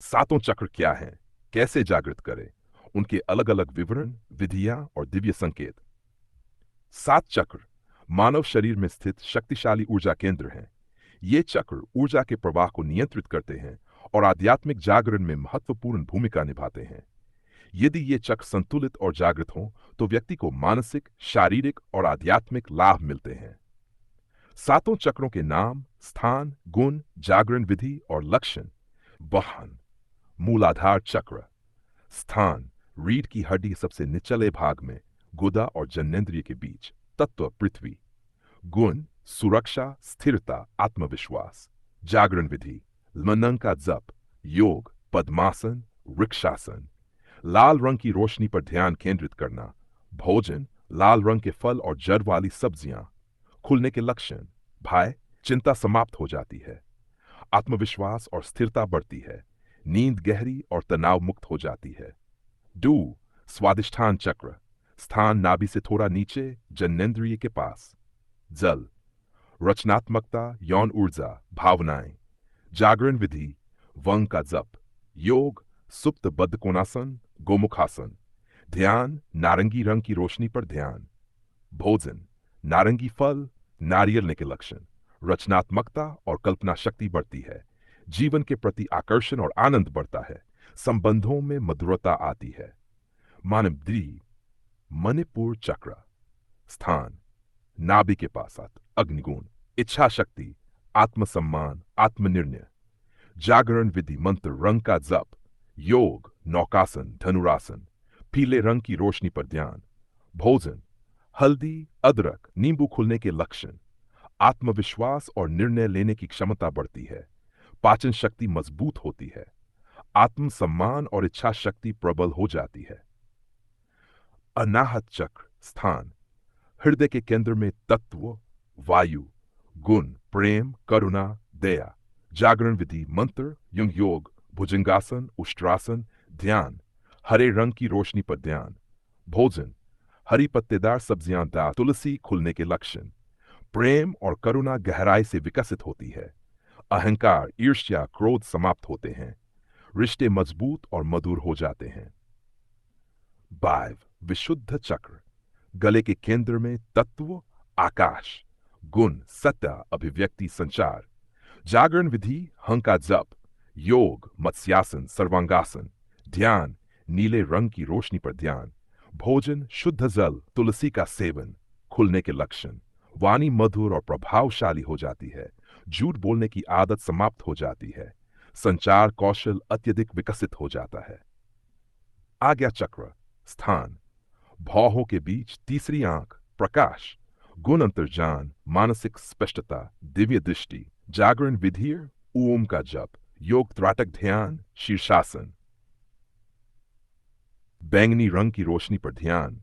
सातों चक्र क्या हैं, कैसे जागृत करें, उनके अलग अलग विवरण, विधियां और दिव्य संकेत। सात चक्र मानव शरीर में स्थित शक्तिशाली ऊर्जा केंद्र हैं। ये चक्र ऊर्जा के प्रवाह को नियंत्रित करते हैं और आध्यात्मिक जागरण में महत्वपूर्ण भूमिका निभाते हैं। यदि ये चक्र संतुलित और जागृत हों तो व्यक्ति को मानसिक, शारीरिक और आध्यात्मिक लाभ मिलते हैं। सातों चक्रों के नाम, स्थान, गुण, जागरण विधि और लक्षण। वाहन: मूलाधार चक्र। स्थान: रीढ़ की हड्डी सबसे निचले भाग में, गुदा और जननेंद्रिय के बीच। तत्व: पृथ्वी। गुण: सुरक्षा, स्थिरता, आत्मविश्वास। जागरण विधि: मनन का जप, योग, पद्मासन, वृक्षासन। लाल रंग की रोशनी पर ध्यान केंद्रित करना। भोजन: लाल रंग के फल और जड़ वाली सब्जियां। खुलने के लक्षण: भय, चिंता समाप्त हो जाती है। आत्मविश्वास और स्थिरता बढ़ती है। नींद गहरी और तनाव मुक्त हो जाती है। डू: स्वादिष्ठान चक्र। स्थान: नाभि से थोड़ा नीचे, जननेंद्रिय के पास। जल: रचनात्मकता, यौन ऊर्जा, भावनाएं। जागरण विधि: वंग का जप, योग, सुप्त बद्धकोणासन, गोमुखासन। ध्यान: नारंगी रंग की रोशनी पर ध्यान। भोजन: नारंगी फल, नारियल के लक्षण। रचनात्मकता और कल्पना शक्ति बढ़ती है। जीवन के प्रति आकर्षण और आनंद बढ़ता है। संबंधों में मधुरता आती है। मानवद्वीप मणिपुर चक्र। स्थान: नाभि के पास अग्निगुण, इच्छा शक्ति, आत्मसम्मान, आत्मनिर्णय। जागरण विधि: मंत्र, रंग का जप, योग, नौकासन, धनुरासन। पीले रंग की रोशनी पर ध्यान। भोजन: हल्दी, अदरक, नींबू। खुलने के लक्षण: आत्मविश्वास और निर्णय लेने की क्षमता बढ़ती है। पाचन शक्ति मजबूत होती है। आत्मसम्मान और इच्छा शक्ति प्रबल हो जाती है। अनाहत चक्र। स्थान: हृदय के केंद्र में, तत्व वायु। गुण: प्रेम, करुणा, दया। जागरण विधि: मंत्र, योग, भुजंगासन, उष्ट्रासन। ध्यान: हरे रंग की रोशनी पर ध्यान। भोजन: हरी पत्तेदार सब्जियां, दाल, तुलसी। खुलने के लक्षण: प्रेम और करुणा गहराई से विकसित होती है। अहंकार, ईर्ष्या, क्रोध समाप्त होते हैं। रिश्ते मजबूत और मधुर हो जाते हैं। वायव विशुद्ध चक्र। गले के केंद्र में, तत्व आकाश। गुण: सत्य, अभिव्यक्ति, संचार। जागरण विधि: हंग का जप, योग, मत्स्यासन, सर्वांगासन। ध्यान: नीले रंग की रोशनी पर ध्यान। भोजन: शुद्ध जल, तुलसी का सेवन। खुलने के लक्षण: वाणी मधुर और प्रभावशाली हो जाती है। झूठ बोलने की आदत समाप्त हो जाती है। संचार कौशल अत्यधिक विकसित हो जाता है। आज्ञा चक्र। स्थान: भौहों के बीच, तीसरी आंख, प्रकाश। गुण: अंतर्जान, मानसिक स्पष्टता, दिव्य दृष्टि। जागरण विधि: ओम का जप, योग, त्राटक ध्यान, शीर्षासन। बैंगनी रंग की रोशनी पर ध्यान।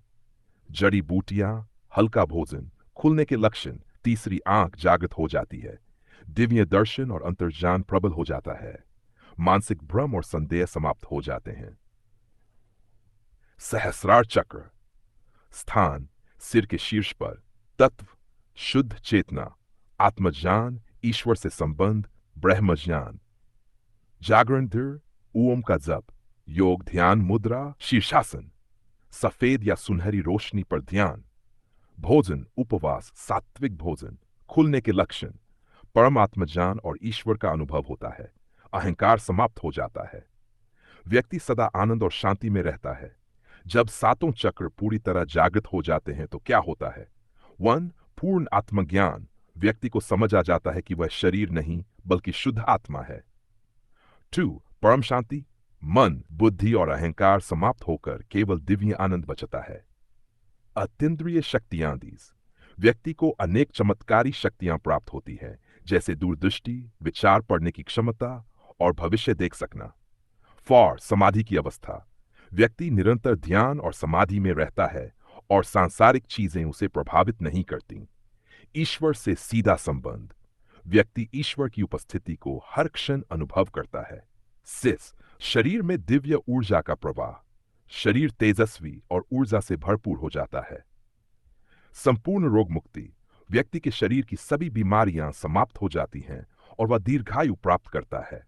जड़ी बूटियां, हल्का भोजन। खुलने के लक्षण: तीसरी आंख जागृत हो जाती है। दिव्य दर्शन और अंतर्जान प्रबल हो जाता है। मानसिक भ्रम और संदेह समाप्त हो जाते हैं। सहस्रार चक्र। स्थान: सिर के शीर्ष पर। तत्व: शुद्ध चेतना, आत्मज्ञान, ईश्वर से संबंध, ब्रह्म ज्ञान। जागरण धीर: ओम का जप, योग, ध्यान मुद्रा, शीर्षासन। सफेद या सुनहरी रोशनी पर ध्यान। भोजन: उपवास, सात्विक भोजन। खुलने के लक्षण: परमात्म ज्ञान और ईश्वर का अनुभव होता है। अहंकार समाप्त हो जाता है। व्यक्ति सदा आनंद और शांति में रहता है। जब सातों चक्र पूरी तरह जागृत हो जाते हैं तो क्या होता है? 1. पूर्ण आत्मज्ञान: व्यक्ति को समझ आ जाता है कि वह शरीर नहीं बल्कि शुद्ध आत्मा है। 2. परम शांति: मन, बुद्धि और अहंकार समाप्त होकर केवल दिव्य आनंद बचता है। अतीन्द्रिय शक्तियां दीज: व्यक्ति को अनेक चमत्कारी शक्तियां प्राप्त होती है, जैसे दूरदृष्टि, विचार पढ़ने की क्षमता और भविष्य देख सकना। 4. समाधि की अवस्था: व्यक्ति निरंतर ध्यान और समाधि में रहता है और सांसारिक चीजें उसे प्रभावित नहीं करती। ईश्वर से सीधा संबंध: व्यक्ति ईश्वर की उपस्थिति को हर क्षण अनुभव करता है। 6. शरीर में दिव्य ऊर्जा का प्रवाह: शरीर तेजस्वी और ऊर्जा से भरपूर हो जाता है। संपूर्ण रोग मुक्ति: व्यक्ति के शरीर की सभी बीमारियां समाप्त हो जाती हैं और वह दीर्घायु प्राप्त करता है।